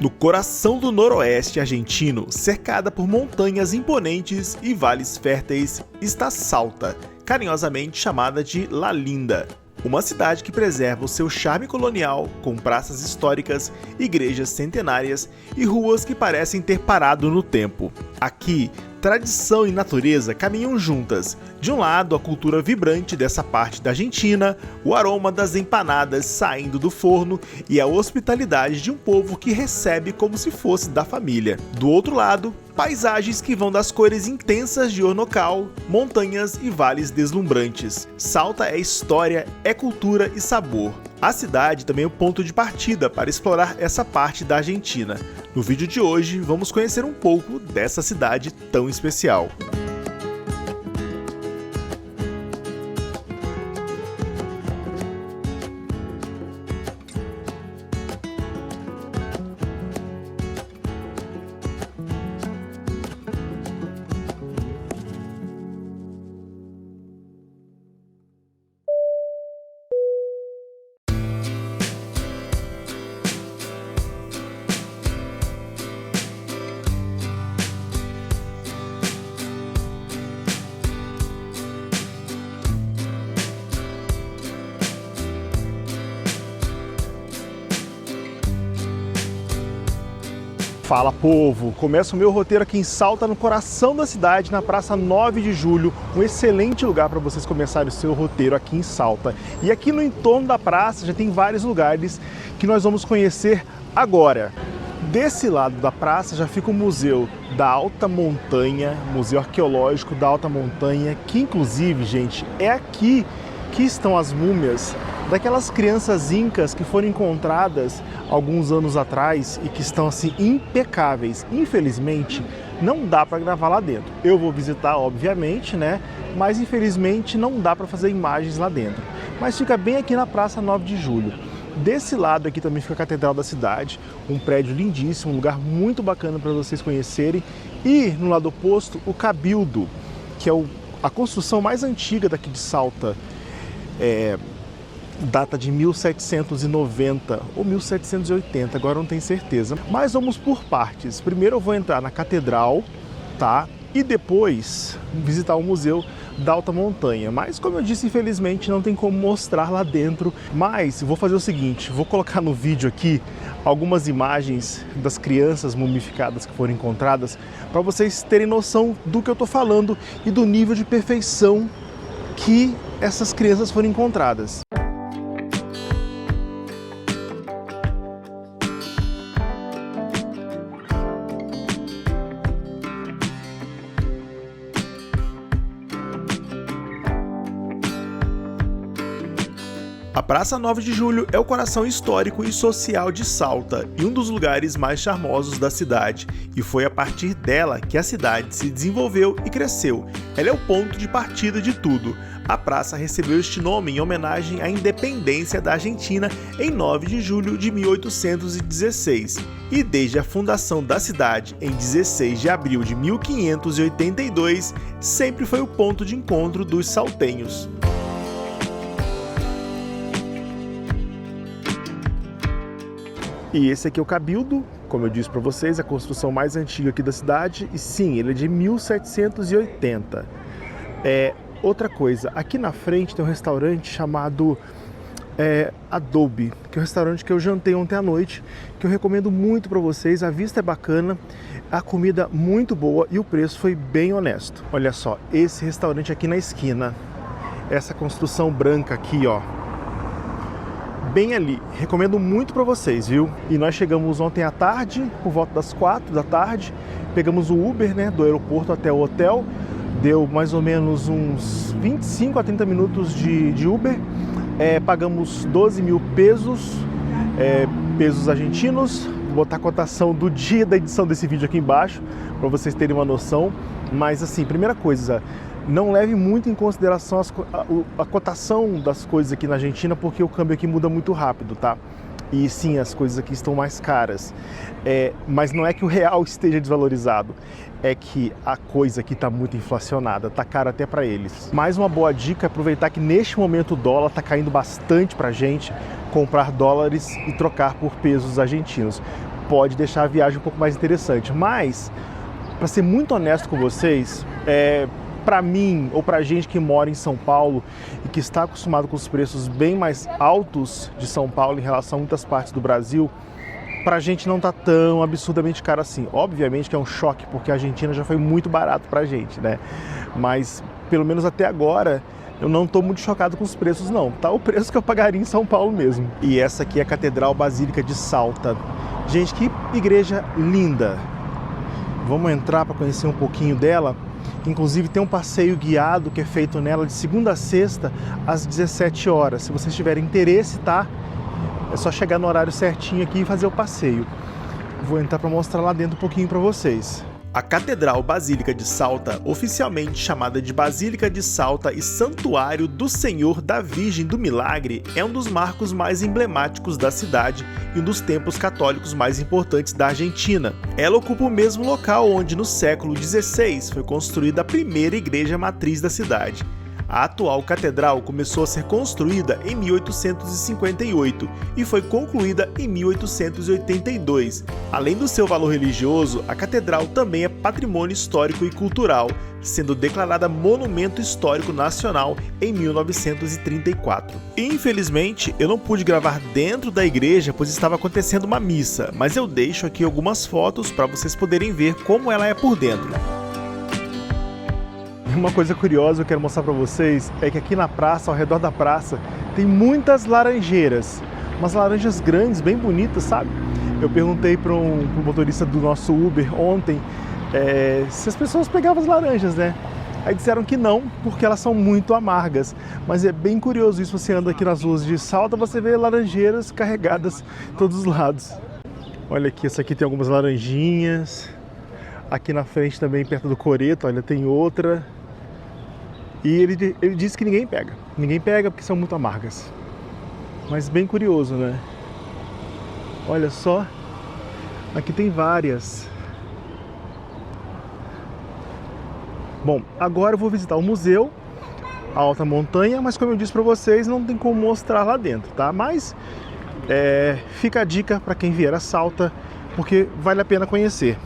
No coração do noroeste argentino, cercada por montanhas imponentes e vales férteis, está Salta, carinhosamente chamada de La Linda. Uma cidade que preserva o seu charme colonial, com praças históricas, igrejas centenárias e ruas que parecem ter parado no tempo. Aqui, tradição e natureza caminham juntas. De um lado, a cultura vibrante dessa parte da Argentina, o aroma das empanadas saindo do forno e a hospitalidade de um povo que recebe como se fosse da família. Do outro lado, paisagens que vão das cores intensas de Hornocal, montanhas e vales deslumbrantes. Salta é história, é cultura e sabor. A cidade também é o ponto de partida para explorar essa parte da Argentina. No vídeo de hoje, vamos conhecer um pouco dessa cidade tão especial. Fala, povo! Começa o meu roteiro aqui em Salta, no coração da cidade, na Praça 9 de Julho. Um excelente lugar para vocês começarem o seu roteiro aqui em Salta. E aqui no entorno da praça já tem vários lugares que nós vamos conhecer agora. Desse lado da praça já fica o Museu da Alta Montanha, Museu Arqueológico da Alta Montanha, que inclusive, gente, é aqui que estão as múmias daquelas crianças incas que foram encontradas alguns anos atrás e que estão assim impecáveis. Infelizmente, não dá para gravar lá dentro. Eu vou visitar, obviamente, né? Mas infelizmente não dá para fazer imagens lá dentro. Mas fica bem aqui na Praça 9 de Julho. Desse lado aqui também fica a Catedral da cidade, um prédio lindíssimo, um lugar muito bacana para vocês conhecerem. E no lado oposto, o Cabildo, que é a construção mais antiga daqui de Salta. Data de 1790 ou 1780, agora não tenho certeza. Mas vamos por partes. Primeiro eu vou entrar na catedral, tá? E depois visitar o Museu da Alta Montanha. Mas como eu disse, infelizmente não tem como mostrar lá dentro. Mas vou fazer o seguinte, vou colocar no vídeo aqui algumas imagens das crianças mumificadas que foram encontradas para vocês terem noção do que eu tô falando e do nível de perfeição que essas crianças foram encontradas. A Praça 9 de Julho é o coração histórico e social de Salta e um dos lugares mais charmosos da cidade, e foi a partir dela que a cidade se desenvolveu e cresceu. Ela é o ponto de partida de tudo. A praça recebeu este nome em homenagem à independência da Argentina em 9 de julho de 1816, e desde a fundação da cidade em 16 de abril de 1582, sempre foi o ponto de encontro dos saltenhos. E esse aqui é o Cabildo, como eu disse para vocês, a construção mais antiga aqui da cidade. E sim, ele é de 1780. Outra coisa, aqui na frente tem um restaurante chamado Adobe, que é um restaurante que eu jantei ontem à noite, que eu recomendo muito para vocês. A vista é bacana, a comida muito boa e o preço foi bem honesto. Olha só, esse restaurante aqui na esquina, essa construção branca aqui, ó, bem ali, recomendo muito para vocês, viu? E nós chegamos ontem à tarde, por volta das 4 da tarde, pegamos o Uber, né, do aeroporto até o hotel, deu mais ou menos uns 25 a 30 minutos de Uber, pagamos 12 mil pesos, pesos argentinos. Vou botar a cotação do dia da edição desse vídeo aqui embaixo, para vocês terem uma noção. Mas assim, primeira coisa, não leve muito em consideração a cotação das coisas aqui na Argentina, porque o câmbio aqui muda muito rápido, tá? E sim, as coisas aqui estão mais caras. Mas não é que o real esteja desvalorizado, é que a coisa aqui está muito inflacionada, tá caro até para eles. Mais uma boa dica é aproveitar que neste momento o dólar está caindo bastante para a gente, comprar dólares e trocar por pesos argentinos. pode deixar a viagem um pouco mais interessante. Mas, para ser muito honesto com vocês, para mim ou para gente que mora em São Paulo e que está acostumado com os preços bem mais altos de São Paulo em relação a muitas partes do Brasil, para a gente não tá tão absurdamente caro assim. Obviamente que é um choque, porque a Argentina já foi muito barato para a gente, né? Mas, pelo menos até agora, eu não estou muito chocado com os preços, não. Tá o preço que eu pagaria em São Paulo mesmo. E essa aqui é a Catedral Basílica de Salta. Gente, que igreja linda! Vamos entrar para conhecer um pouquinho dela. Inclusive tem um passeio guiado que é feito nela de segunda a sexta às 17 horas. Se vocês tiverem interesse, tá? É só chegar no horário certinho aqui e fazer o passeio. Vou entrar para mostrar lá dentro um pouquinho para vocês. A Catedral Basílica de Salta, oficialmente chamada de Basílica de Salta e Santuário do Senhor da Virgem do Milagre, é um dos marcos mais emblemáticos da cidade e um dos templos católicos mais importantes da Argentina. Ela ocupa o mesmo local onde, no século XVI, foi construída a primeira igreja matriz da cidade. A atual catedral começou a ser construída em 1858 e foi concluída em 1882. Além do seu valor religioso, a catedral também é patrimônio histórico e cultural, sendo declarada Monumento Histórico Nacional em 1934. Infelizmente, eu não pude gravar dentro da igreja, pois estava acontecendo uma missa, mas eu deixo aqui algumas fotos para vocês poderem ver como ela é por dentro. Uma coisa curiosa que eu quero mostrar para vocês é que aqui na praça, ao redor da praça, tem muitas laranjeiras. Umas laranjas grandes, bem bonitas, sabe? Eu perguntei para um motorista do nosso Uber ontem se as pessoas pegavam as laranjas, né? Aí disseram que não, porque elas são muito amargas. Mas é bem curioso isso, você anda aqui nas ruas de Salta, você vê laranjeiras carregadas de todos os lados. Olha aqui, essa aqui tem algumas laranjinhas. Aqui na frente também, perto do coreto, olha, tem outra. E ele disse que ninguém pega. Ninguém pega porque são muito amargas. Mas bem curioso, né? Olha só. Aqui tem várias. Bom, agora eu vou visitar o museu, a Alta Montanha, mas como eu disse para vocês, não tem como mostrar lá dentro, tá? Mas fica a dica para quem vier a Salta, porque vale a pena conhecer.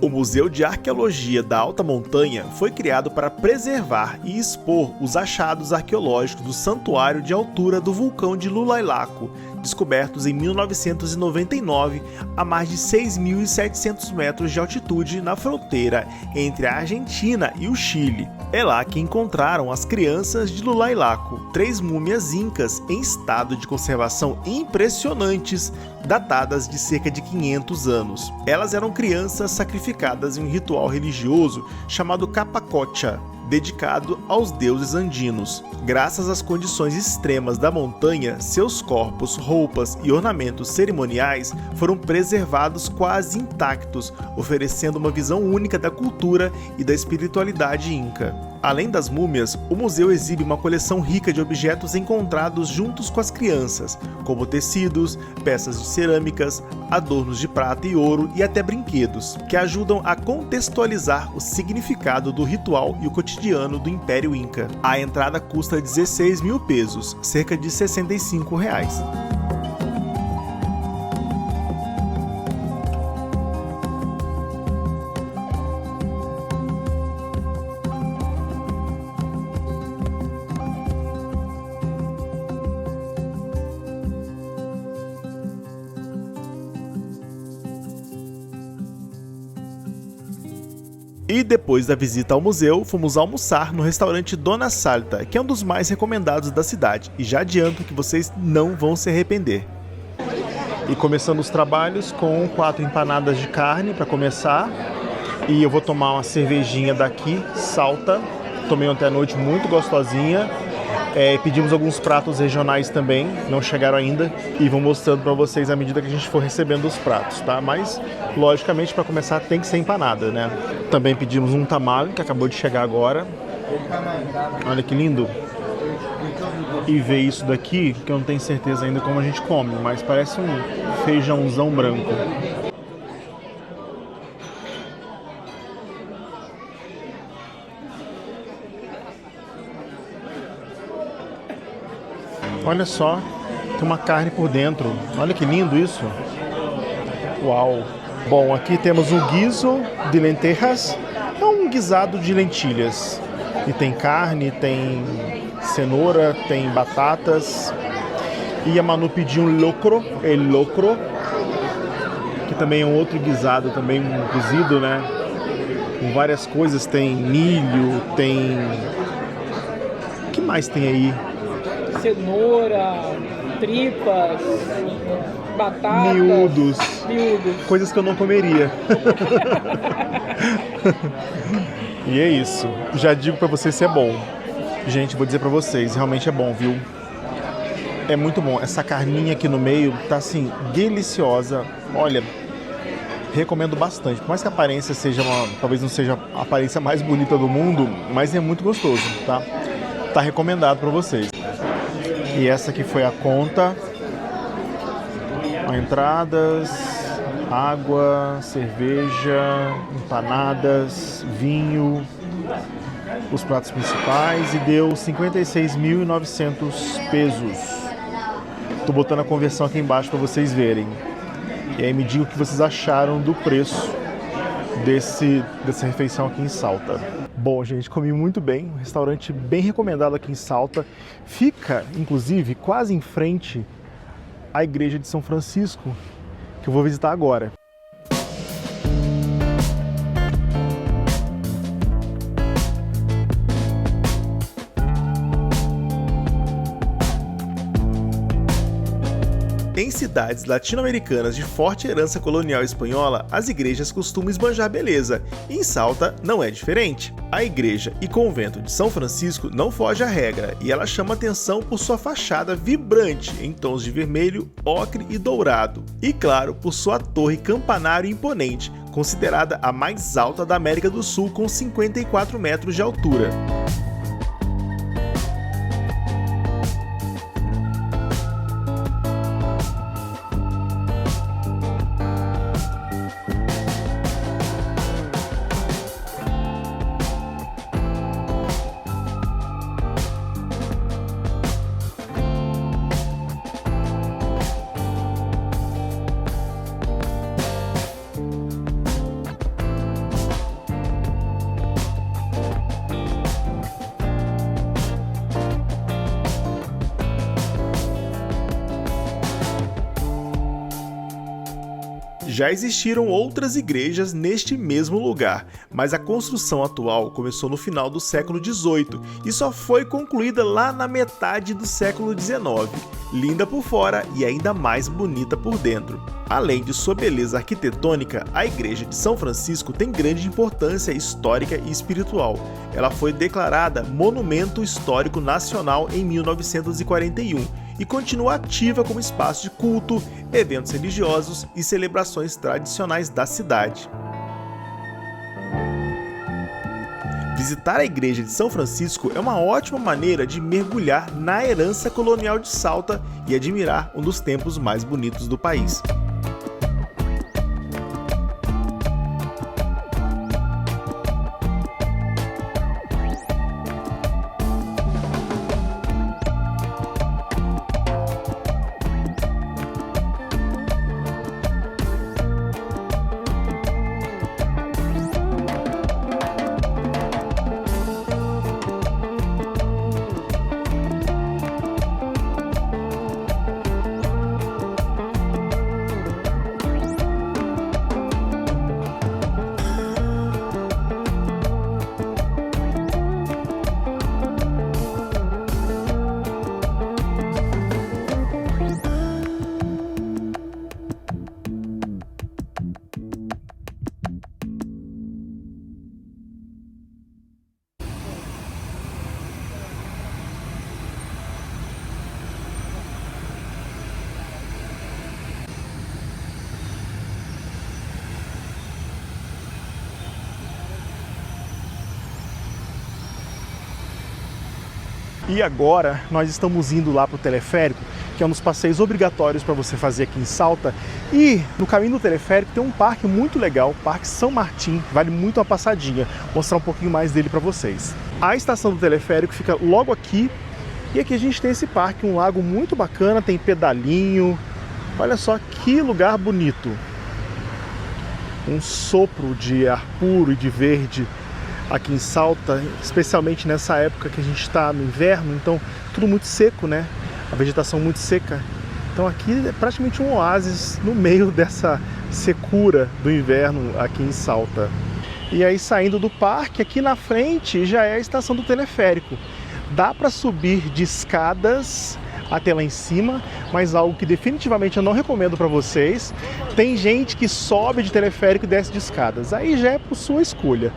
O Museu de Arqueologia da Alta Montanha foi criado para preservar e expor os achados arqueológicos do Santuário de Altura do vulcão de Lulailaco, descobertos em 1999 a mais de 6.700 metros de altitude na fronteira entre a Argentina e o Chile. É lá que encontraram as crianças de Lulailaco, 3 múmias incas em estado de conservação impressionantes, datadas de cerca de 500 anos. Elas eram crianças sacrificadas em um ritual religioso chamado Capacocha, dedicado aos deuses andinos. Graças às condições extremas da montanha, seus corpos, roupas e ornamentos cerimoniais foram preservados quase intactos, oferecendo uma visão única da cultura e da espiritualidade inca. Além das múmias, o museu exibe uma coleção rica de objetos encontrados juntos com as crianças, como tecidos, peças de cerâmicas, adornos de prata e ouro e até brinquedos, que ajudam a contextualizar o significado do ritual e o cotidiano do Império Inca. A entrada custa 16 mil pesos, cerca de R$65. E depois da visita ao museu, fomos almoçar no restaurante Dona Salta, que é um dos mais recomendados da cidade, e já adianto que vocês não vão se arrepender. E começando os trabalhos com 4 empanadas de carne para começar, e eu vou tomar uma cervejinha daqui, Salta, tomei ontem à noite, muito gostosinha. Pedimos alguns pratos regionais também, não chegaram ainda, e vou mostrando para vocês à medida que a gente for recebendo os pratos, tá? Mas, logicamente, para começar tem que ser empanada, né? Também pedimos um tamal, que acabou de chegar agora. Olha que lindo! E ver isso daqui, que eu não tenho certeza ainda como a gente come, mas parece um feijãozão branco. Olha só, tem uma carne por dentro. Olha que lindo isso. Uau! Bom, aqui temos o guiso de lentejas, é um guisado de lentilhas. E tem carne, tem cenoura, tem batatas. E a Manu pediu um locro, que também é um outro guisado, também um cozido, né? Com várias coisas, tem milho, tem... O que mais tem aí? Cenoura, tripas, batatas... Miúdos. Coisas que eu não comeria. E é isso. Já digo pra vocês se é bom. Gente, vou dizer pra vocês, realmente é bom, viu? É muito bom. Essa carninha aqui no meio tá assim, deliciosa. Olha, recomendo bastante. Por mais que a aparência seja talvez não seja a aparência mais bonita do mundo, mas é muito gostoso, tá? Tá recomendado pra vocês. E essa aqui foi a conta. Entradas, água, cerveja, empanadas, vinho, os pratos principais e deu 56.900 pesos. Tô botando a conversão aqui embaixo para vocês verem. E aí me digam o que vocês acharam do preço dessa refeição aqui em Salta. Bom, gente, comi muito bem. Um restaurante bem recomendado aqui em Salta. Fica, inclusive, quase em frente à igreja de São Francisco, que eu vou visitar agora. Em cidades latino-americanas de forte herança colonial espanhola, as igrejas costumam esbanjar beleza, e em Salta não é diferente. A igreja e convento de São Francisco não foge à regra, e ela chama atenção por sua fachada vibrante em tons de vermelho, ocre e dourado. E claro, por sua torre campanário imponente, considerada a mais alta da América do Sul com 54 metros de altura. Já existiram outras igrejas neste mesmo lugar, mas a construção atual começou no final do século XVIII e só foi concluída lá na metade do século XIX, linda por fora e ainda mais bonita por dentro. Além de sua beleza arquitetônica, a igreja de São Francisco tem grande importância histórica e espiritual. Ela foi declarada Monumento Histórico Nacional em 1941 e continua ativa como espaço de culto, eventos religiosos e celebrações tradicionais da cidade. Visitar a igreja de São Francisco é uma ótima maneira de mergulhar na herança colonial de Salta e admirar um dos templos mais bonitos do país. E agora nós estamos indo lá para o teleférico, que é um dos passeios obrigatórios para você fazer aqui em Salta. E no caminho do teleférico tem um parque muito legal, o Parque São Martim, vale muito a passadinha. Vou mostrar um pouquinho mais dele para vocês. A estação do teleférico fica logo aqui, e aqui a gente tem esse parque, um lago muito bacana, tem pedalinho. Olha só que lugar bonito. um sopro de ar puro e de verde aqui em Salta, especialmente nessa época que a gente está no inverno, então tudo muito seco, né? A vegetação muito seca. Então aqui é praticamente um oásis no meio dessa secura do inverno aqui em Salta. E aí, saindo do parque, aqui na frente já é a estação do teleférico. Dá para subir de escadas até lá em cima, mas algo que definitivamente eu não recomendo para vocês. Tem gente que sobe de teleférico e desce de escadas. Aí já é por sua escolha,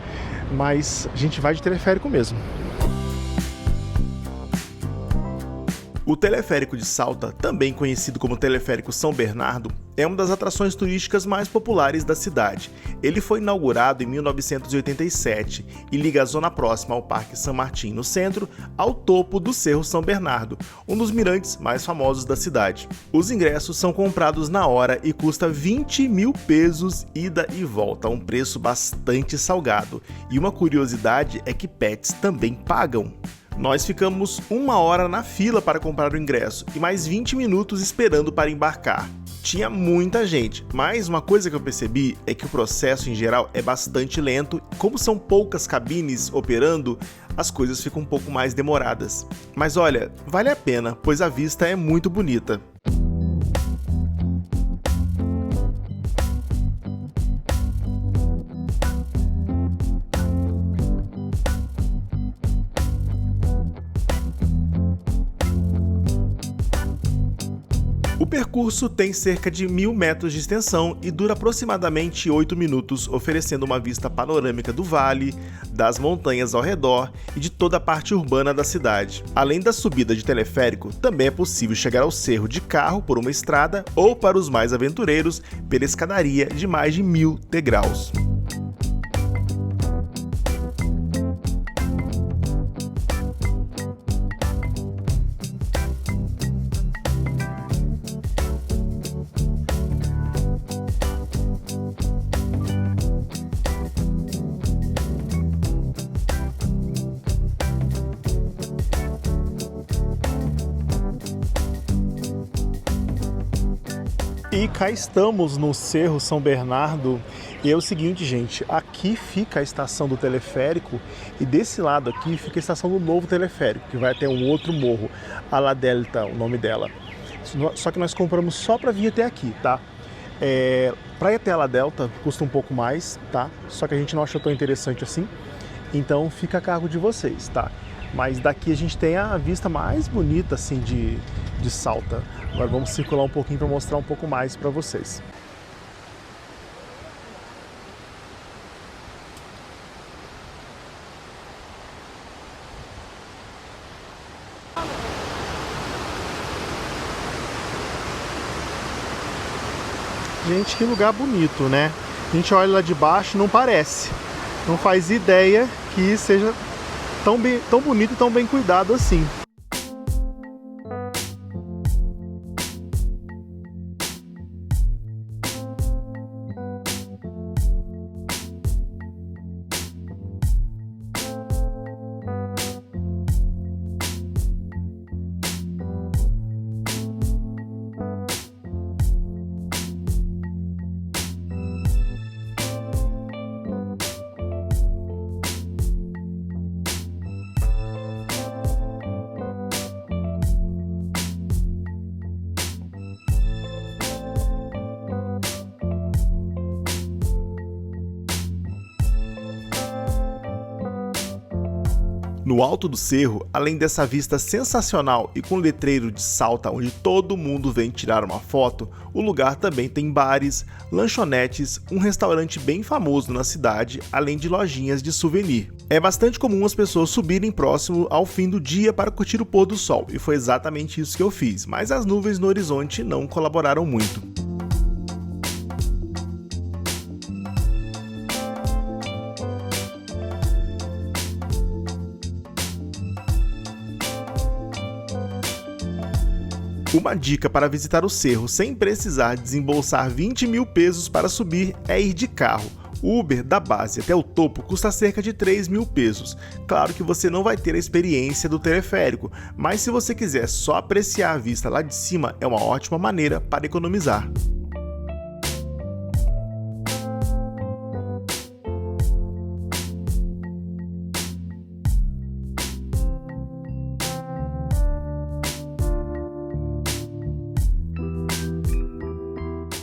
mas a gente vai de teleférico mesmo. O teleférico de Salta, também conhecido como Teleférico São Bernardo, é uma das atrações turísticas mais populares da cidade. Ele foi inaugurado em 1987 e liga a zona próxima ao Parque São Martin, no centro, ao topo do Cerro São Bernardo, um dos mirantes mais famosos da cidade. Os ingressos são comprados na hora e custa 20 mil pesos ida e volta, um preço bastante salgado. E uma curiosidade é que pets também pagam. Nós ficamos 1 hora na fila para comprar o ingresso e mais 20 minutos esperando para embarcar. Tinha muita gente, mas uma coisa que eu percebi é que o processo em geral é bastante lento. Como são poucas cabines operando, as coisas ficam um pouco mais demoradas. Mas olha, vale a pena, pois a vista é muito bonita. O percurso tem cerca de 1.000 metros de extensão e dura aproximadamente 8 minutos, oferecendo uma vista panorâmica do vale, das montanhas ao redor e de toda a parte urbana da cidade. Além da subida de teleférico, também é possível chegar ao cerro de carro por uma estrada ou, para os mais aventureiros, pela escadaria de mais de 1.000 degraus. E cá estamos no Cerro São Bernardo, e é o seguinte, gente, aqui fica a estação do teleférico e desse lado aqui fica a estação do novo teleférico, que vai até um outro morro, a La Delta, o nome dela. Só que nós compramos só para vir até aqui, tá? Para ir até a La Delta custa um pouco mais, tá? Só que a gente não achou tão interessante assim, então fica a cargo de vocês, tá? Mas daqui a gente tem a vista mais bonita assim de Salta. Agora vamos circular um pouquinho para mostrar um pouco mais para vocês. Gente, que lugar bonito, né? A gente olha lá de baixo, não parece. Não faz ideia que seja tão bonito e tão bem cuidado assim. No alto do cerro, além dessa vista sensacional e com o letreiro de Salta onde todo mundo vem tirar uma foto, o lugar também tem bares, lanchonetes, um restaurante bem famoso na cidade, além de lojinhas de souvenir. É bastante comum as pessoas subirem próximo ao fim do dia para curtir o pôr do sol, e foi exatamente isso que eu fiz, mas as nuvens no horizonte não colaboraram muito. Uma dica para visitar o cerro sem precisar desembolsar 20 mil pesos para subir é ir de carro. O Uber da base até o topo custa cerca de 3 mil pesos. Claro que você não vai ter a experiência do teleférico, mas se você quiser só apreciar a vista lá de cima, é uma ótima maneira para economizar.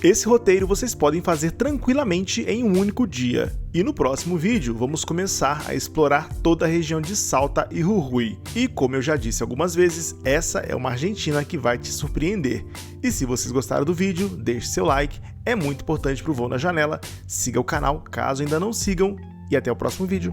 Esse roteiro vocês podem fazer tranquilamente em um único dia. E no próximo vídeo vamos começar a explorar toda a região de Salta e Jujuy. E como eu já disse algumas vezes, essa é uma Argentina que vai te surpreender. E se vocês gostaram do vídeo, deixe seu like, é muito importante para o Voo na Janela. Siga o canal caso ainda não sigam e até o próximo vídeo.